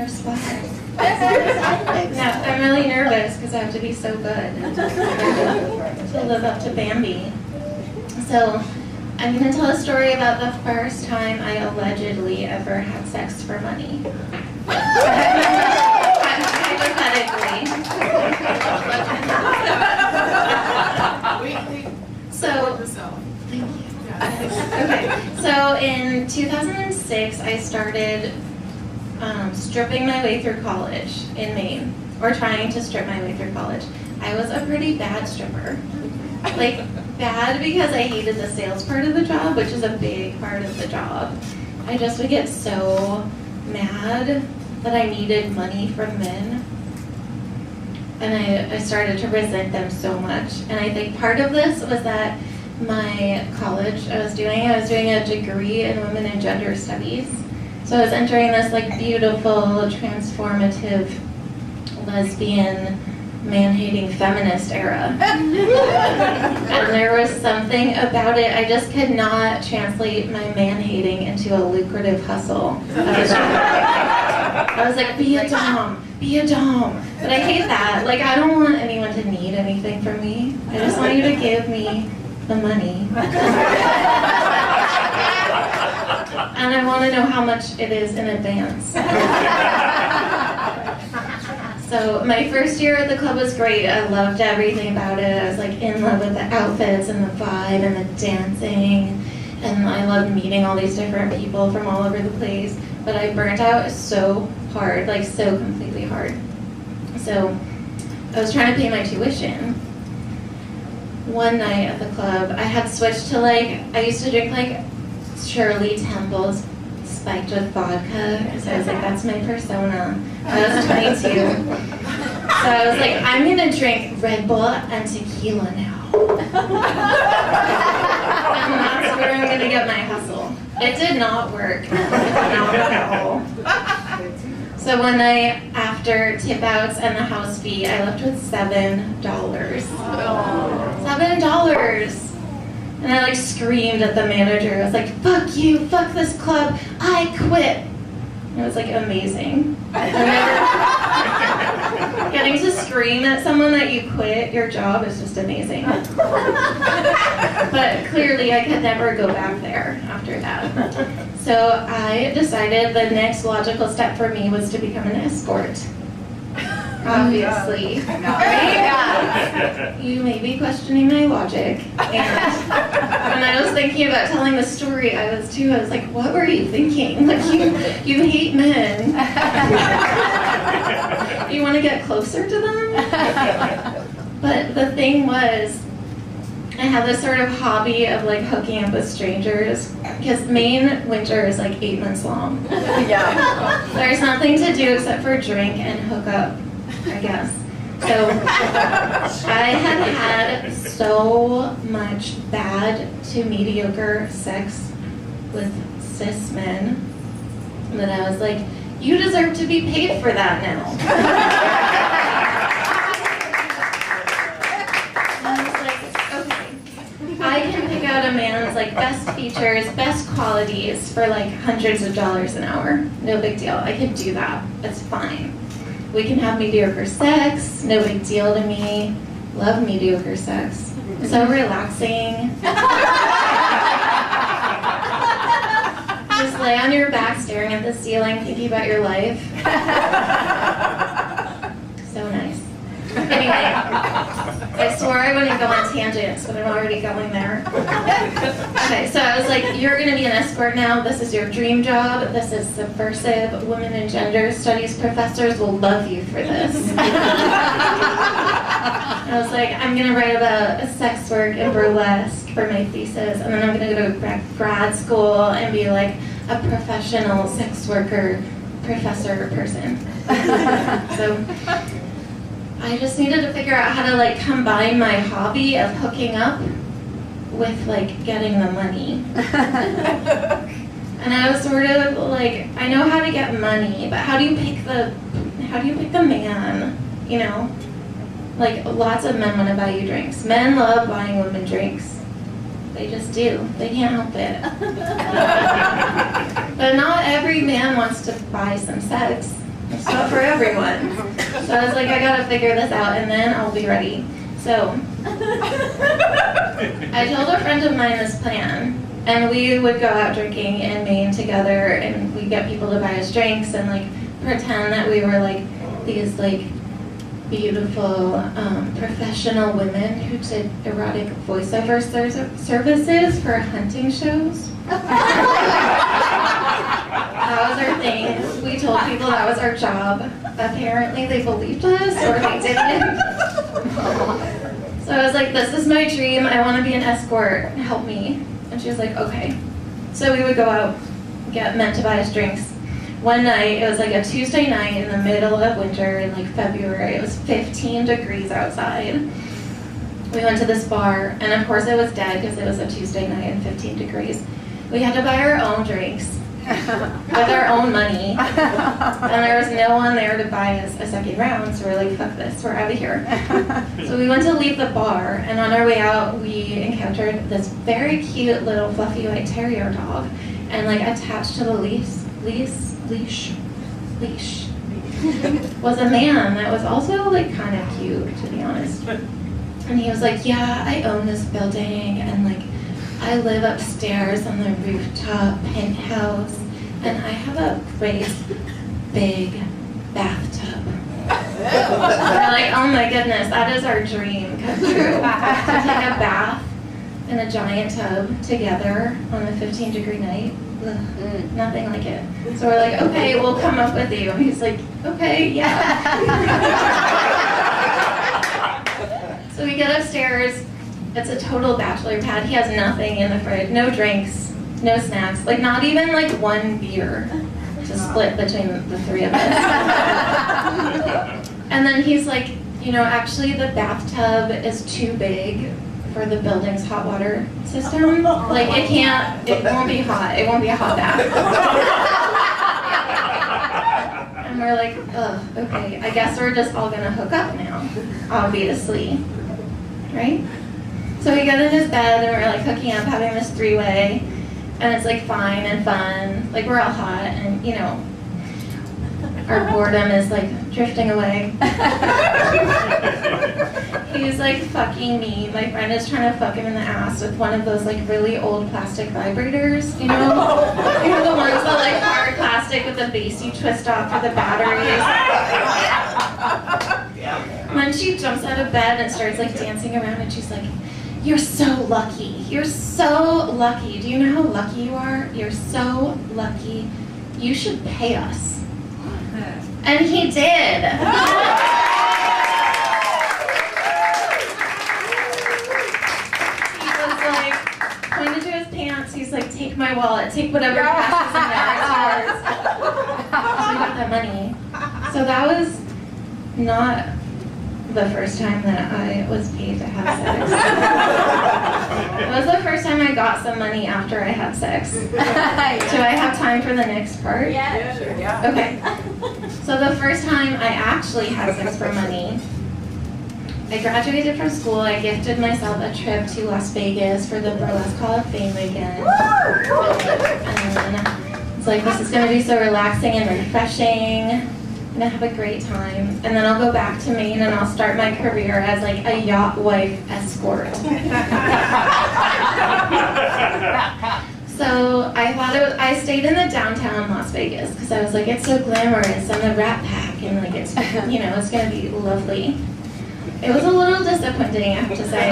spot. No, I'm really nervous because I have to be so good to live up to Bambi. So I'm going to tell a story about the first time I allegedly ever had sex for money. Hypothetically. So, thank you. Okay, so in 2006, I started stripping my way through college in Maine, or trying to strip my way through college. I was a pretty bad stripper. Like, bad because I hated the sales part of the job, which is a big part of the job. I just would get so mad that I needed money from men. And I started to resent them so much. And I think part of this was that my college I was doing a degree in women and gender studies. So I was entering this like beautiful, transformative, lesbian, man-hating feminist era. And there was something about it, I just could not translate my man-hating into a lucrative hustle. I was like, be a dom. But I hate that. Like, I don't want anyone to need anything from me. I just want you to give me the money. And I want to know how much it is in advance. So my first year at the club was great. I loved everything about it. I was like in love with the outfits and the vibe and the dancing. And I loved meeting all these different people from all over the place. But I burnt out so hard, like so completely hard. So I was trying to pay my tuition. One night at the club, I had switched to I used to drink like Shirley Temple's spiked with vodka, because I was like, that's my persona. I was 22. So I was like, I'm gonna drink Red Bull and tequila now. And that's where I'm gonna get my hustle. It did not work. Not at all. So one night after tip outs and the house fee, I left with $7. $7! And I screamed at the manager. I was like, fuck you, fuck this club, I quit. And it was amazing. Getting to scream at someone that you quit your job is just amazing. But clearly I could never go back there after that. So I decided the next logical step for me was to become an escort. Obviously. Right? You may be questioning my logic. And when I was thinking about telling the story, I was like, what were you thinking? You hate men. You want to get closer to them? But the thing was, I had this sort of hobby of hooking up with strangers, because Maine winter is 8 months long. Yeah. There's nothing to do except for drink and hook up, I guess. So I had so much bad to mediocre sex with cis men that I was like, you deserve to be paid for that now. I can pick out a man's best features, best qualities for hundreds of dollars an hour. No big deal. I can do that. It's fine. We can have mediocre sex. No big deal to me. Love mediocre sex. So relaxing. Just lay on your back staring at the ceiling thinking about your life. So nice. Anyway, I swore I wouldn't go on tangents, but I'm already going there. Okay, so I was like, you're going to be an escort now. This is your dream job. This is subversive. Women and gender studies professors will love you for this. I was like, I'm going to write about sex work and burlesque for my thesis, and then I'm going to go to grad school and be a professional sex worker, professor person. So I just needed to figure out how to combine my hobby of hooking up with getting the money. And I was sort of I know how to get money, but how do you pick the man? You know? Lots of men want to buy you drinks. Men love buying women drinks. They just do. They can't help it. But not every man wants to buy some sex. It's not for everyone. So I was like, I gotta figure this out and then I'll be ready. So I told a friend of mine this plan, and we would go out drinking in Maine together, and we'd get people to buy us drinks and like pretend that we were like these like beautiful professional women who did erotic voiceover services for hunting shows. That was our thing. We told people that was our job. Apparently they believed us, or they didn't. So I was like, this is my dream. I want to be an escort. Help me. And she was like, okay. So we would go out, get men to buy us drinks. One night, it was like a Tuesday night in the middle of winter in like February. It was 15 degrees outside. We went to this bar, and of course it was dead because it was a Tuesday night and 15 degrees. We had to buy our own drinks with our own money, and there was no one there to buy us a second round, so we're like, fuck this, we're out of here. So we went to leave the bar, and on our way out, we encountered this very cute little fluffy white terrier dog, and like attached to the leash was a man that was also like kind of cute, to be honest. And he was like, yeah, I own this building, and like I live upstairs on the rooftop penthouse, and I have a great big bathtub. We're like, oh my goodness, that is our dream come true. To take a bath in a giant tub together on a 15-degree night. Ugh, nothing like it. So we're like, okay, we'll come up with you. And he's like, okay, yeah. So we get upstairs. It's a total bachelor pad. He has nothing in the fridge. No drinks, no snacks. Like not even like one beer to split between the three of us. And then he's like, you know, actually the bathtub is too big for the building's hot water system. Like it won't be hot. It won't be a hot bath. And we're like, ugh, okay, I guess we're just all gonna hook up now, obviously, right? So we get in his bed and we're like hooking up, having this three-way, and it's like fine and fun. Like we're all hot and, you know, our boredom is like drifting away. He's like fucking me. My friend is trying to fuck him in the ass with one of those like really old plastic vibrators, you know? You know the ones that like hard plastic with the base you twist off for the batteries. And then she jumps out of bed and starts like dancing around, and she's like, you're so lucky. You're so lucky. Do you know how lucky you are? You're so lucky. You should pay us. And he did. He was like, pointed to his pants. He's like, take my wallet. Take whatever cash is in there. It's yours. So I got that money. So that was not the first time that I was paid to have sex. It was the first time I got some money after I had sex. Do I have time for the next part? Yeah, sure. Yeah. Okay. So the first time I actually had sex for money, I graduated from school. I gifted myself a trip to Las Vegas for the Burlesque Hall of Fame weekend. And it's like, this is going to be so relaxing and refreshing. I'm gonna have a great time, and then I'll go back to Maine and I'll start my career as like a yacht wife escort. So I thought I stayed in the downtown Las Vegas because I was like, it's so glamorous and the Rat Pack, and like it's, you know, it's gonna be lovely. It was a little disappointing, I have to say.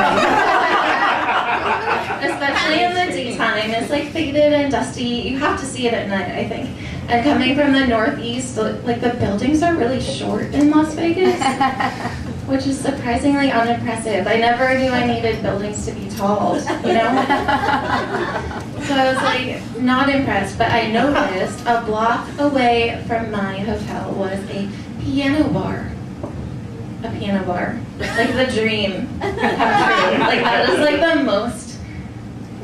Especially in the daytime. It's like faded and dusty. You have to see it at night, I think. And coming from the Northeast, like the buildings are really short in Las Vegas, which is surprisingly unimpressive. I never knew I needed buildings to be tall, you know? So I was like, not impressed, but I noticed a block away from my hotel was a piano bar. A piano bar. Like the dream come true. Like that is like the most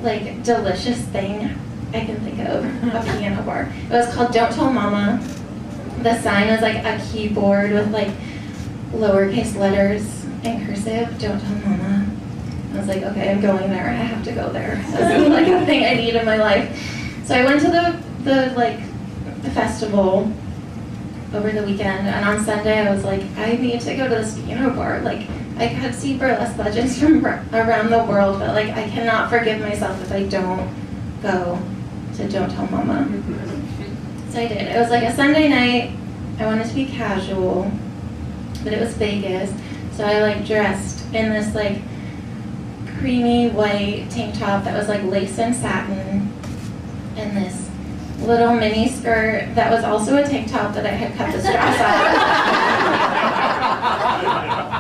like delicious thing I can think of, a piano bar. It was called Don't Tell Mama. The sign was like a keyboard with like lowercase letters in cursive, Don't Tell Mama. I was like, okay, I'm going there. I have to go there. That's like a thing I need in my life. So I went to the festival, over the weekend, and on Sunday I was like, I need to go to this piano bar. Like, I could see burlesque legends from around the world, but like, I cannot forgive myself if I don't go to Don't Tell Mama. So I did. It was like a Sunday night. I wanted to be casual, but it was Vegas. So I like dressed in this like creamy white tank top that was like lace and satin, and this little mini skirt that was also a tank top that I had cut the straps off.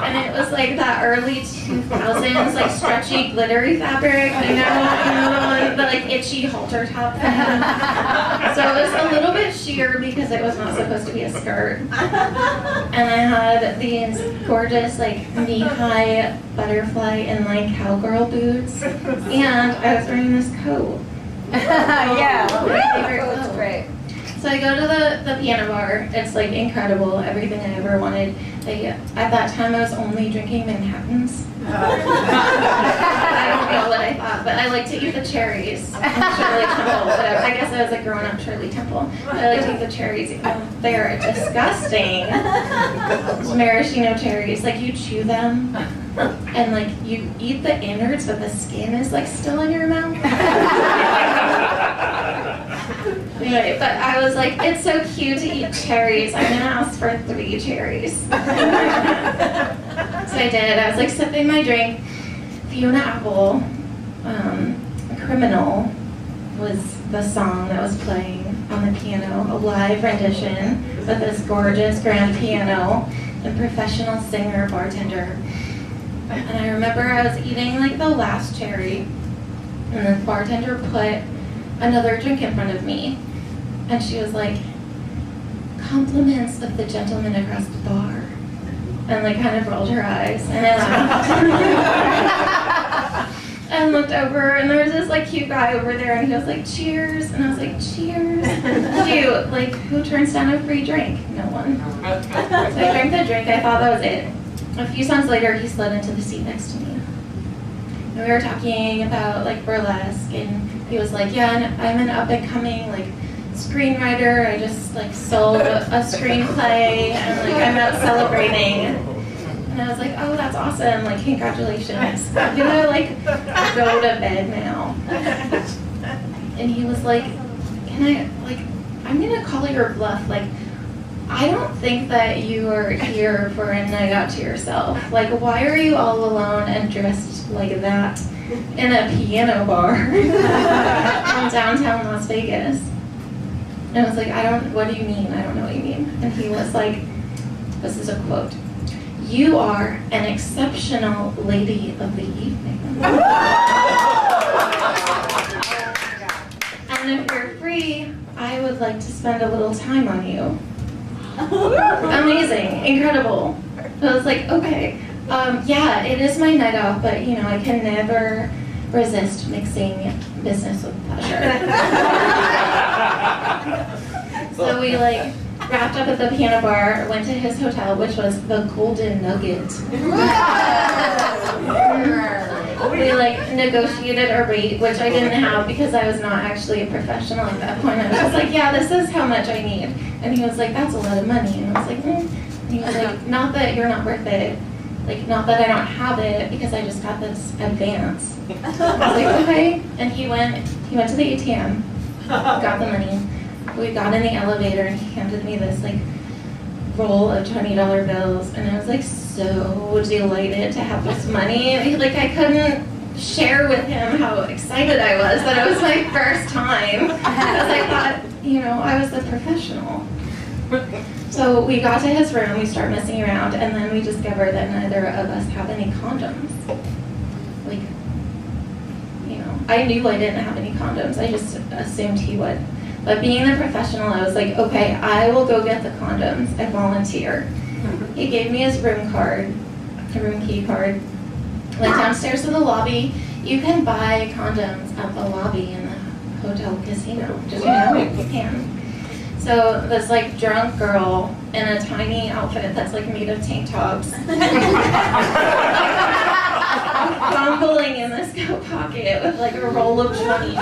And it was like that early 2000s, like stretchy, glittery fabric, you know, the like itchy halter top thing. So it was a little bit sheer because it was not supposed to be a skirt. And I had these gorgeous like knee-high butterfly and like cowgirl boots, and I was wearing this coat. Yeah, my favorite that's coat. great. So I go to the piano bar. It's like incredible, everything I ever wanted. Like, at that time I was only drinking Manhattans. I don't know what I thought, but I like to eat the cherries. Shirley Temple, whatever. I guess I was a grown-up Shirley Temple. But I like to eat the cherries. They're disgusting. Maraschino cherries. Like, you chew them, and like you eat the innards, but the skin is like still in your mouth. Anyway, but I was like, it's so cute to eat cherries. I'm gonna ask for 3 cherries. So I did. I was like sipping my drink. Fiona Apple, Criminal was the song that was playing on the piano, a live rendition with this gorgeous grand piano and professional singer, bartender. And I remember I was eating like the last cherry, and the bartender put another drink in front of me. And she was like, compliments of the gentleman across the bar. And like kind of rolled her eyes. And I laughed. And looked over, and there was this like cute guy over there, and he was like, cheers. And I was like, cheers. Cute. Like, who turns down a free drink? No one. So I drank the drink. I thought that was it. A few songs later, he slid into the seat next to me. And we were talking about like burlesque, and he was like, yeah, I'm an up-and-coming like screenwriter. I just like sold a screenplay, and like I'm out celebrating. And I was like, oh, that's awesome, like congratulations. I'm gonna like go to bed now. And he was like, can I, like, I'm gonna call your bluff. Like, I don't think that you are here for a night out to yourself. Like, why are you all alone and dressed like that in a piano bar in downtown Las Vegas? And I was like, what do you mean? I don't know what you mean. And he was like, this is a quote, "You are an exceptional lady of the evening. And if you're free, I would like to spend a little time on you." Amazing, incredible. I was like, okay, yeah, it is my night off, but you know, I can never resist mixing business with pleasure. So we like wrapped up at the piano bar, went to his hotel, which was the Golden Nugget. We like negotiated a rate, which I didn't have because I was not actually a professional at that point. I was just like, yeah, this is how much I need. And he was like, that's a lot of money. And I was like, And he was like, not that you're not worth it. Like, not that I don't have it, because I just got this advance. I was like, okay. And he went to the ATM, got the money. We got in the elevator, and he handed me this like roll of $20 bills, and I was like so delighted to have this money. Like, I couldn't share with him how excited I was that it was my first time, because I thought, you know, I was the professional. So we got to his room, we start messing around, and then we discovered that neither of us have any condoms. Like, you know, I knew I didn't have any condoms, I just assumed he would. But being the professional, I was like, okay, I will go get the condoms and volunteer. He gave me his room key card. Went downstairs to the lobby. You can buy condoms at the lobby in the hotel casino. Just, you know, you can. So this like drunk girl in a tiny outfit that's like made of tank tops, fumbling in this coat pocket with like a roll of 20s.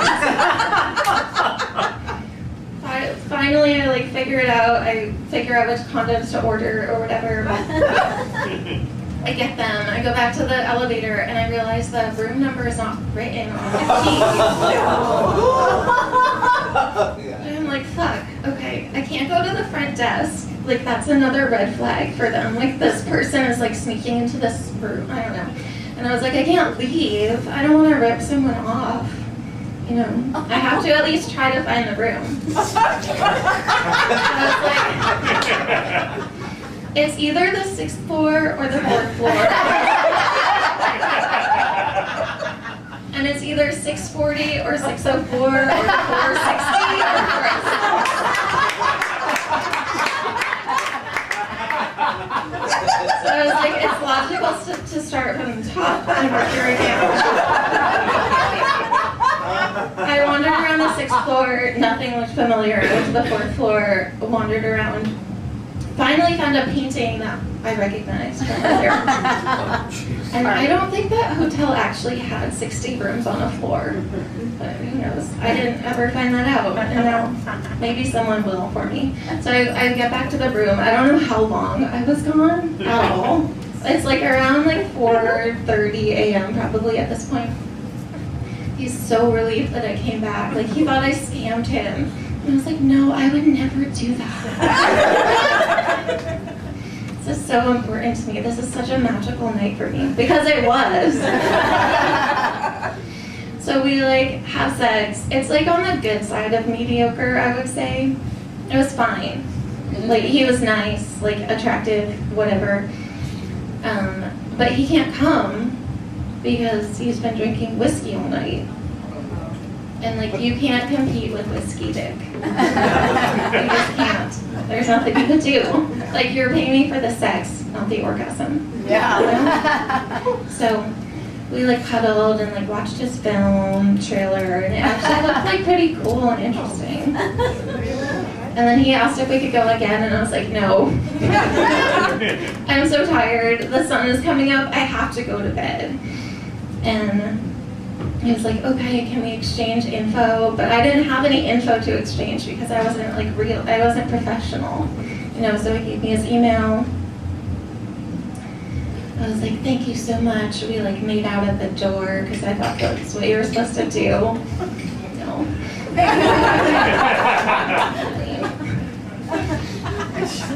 5 finally, I like figure it out. I figure out which condoms to order or whatever. I get them. I go back to the elevator and I realize the room number is not written on the key. And I'm like, fuck. Okay, I can't go to the front desk. Like that's another red flag for them. Like this person is like sneaking into this room. I don't know. And I was like, I can't leave. I don't want to rip someone off. You know, I have to at least try to find the room. So I was like, it's either the 6th floor or the 4th floor. And it's either 640 or 604 or 460 or 460. So I was like, it's logical to start from the top and work your way down. I wandered around the 6th floor, nothing looked familiar. I went to the 4th floor, wandered around, finally found a painting that I recognized from earlier. And I don't think that hotel actually had 60 rooms on a floor, but who knows? I didn't ever find that out, and now maybe someone will for me. So I get back to the room. I don't know how long I was gone at all. It's like around like 4:30 a.m. probably at this point. He's so relieved that I came back. Like, he thought I scammed him. And I was like, no, I would never do that. This is so important to me. This is such a magical night for me. Because it was. So we, like, have sex. It's, like, on the good side of mediocre, I would say. It was fine. Like, he was nice, like, attractive, whatever. But he can't come because he's been drinking whiskey all night. And like, you can't compete with whiskey dick. You just can't. There's nothing you can do. Like, you're paying me for the sex, not the orgasm. Yeah. You know? So we like cuddled and like watched his film trailer, and it actually looked like pretty cool and interesting. And then he asked if we could go again, and I was like, no. I'm so tired. The sun is coming up. I have to go to bed. And he was like, okay, can we exchange info? But I didn't have any info to exchange because I wasn't like I wasn't professional. You know, so he gave me his email. I was like, thank you so much. We like made out at the door because I thought that's what you were supposed to do. No.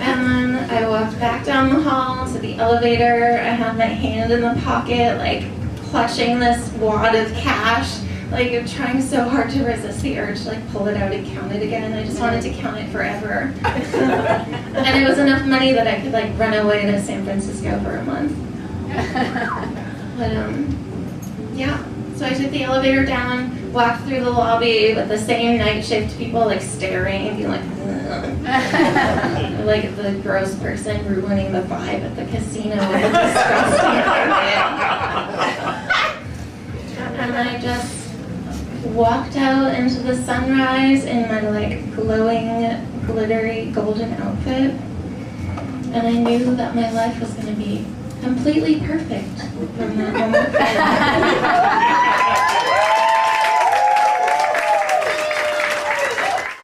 And then I walked back down the hall to the elevator. I had my hand in the pocket, like clutching this wad of cash, like trying so hard to resist the urge to like pull it out and count it again. I just wanted to count it forever. And it was enough money that I could like run away to San Francisco for a month. But yeah. So I took the elevator down, walked through the lobby with the same night shift people like staring and being like, like the gross person ruining the vibe at the casino with a disgusting carpet. And I just walked out into the sunrise in my like glowing, glittery, golden outfit. And I knew that my life was going to be completely perfect from that moment forward.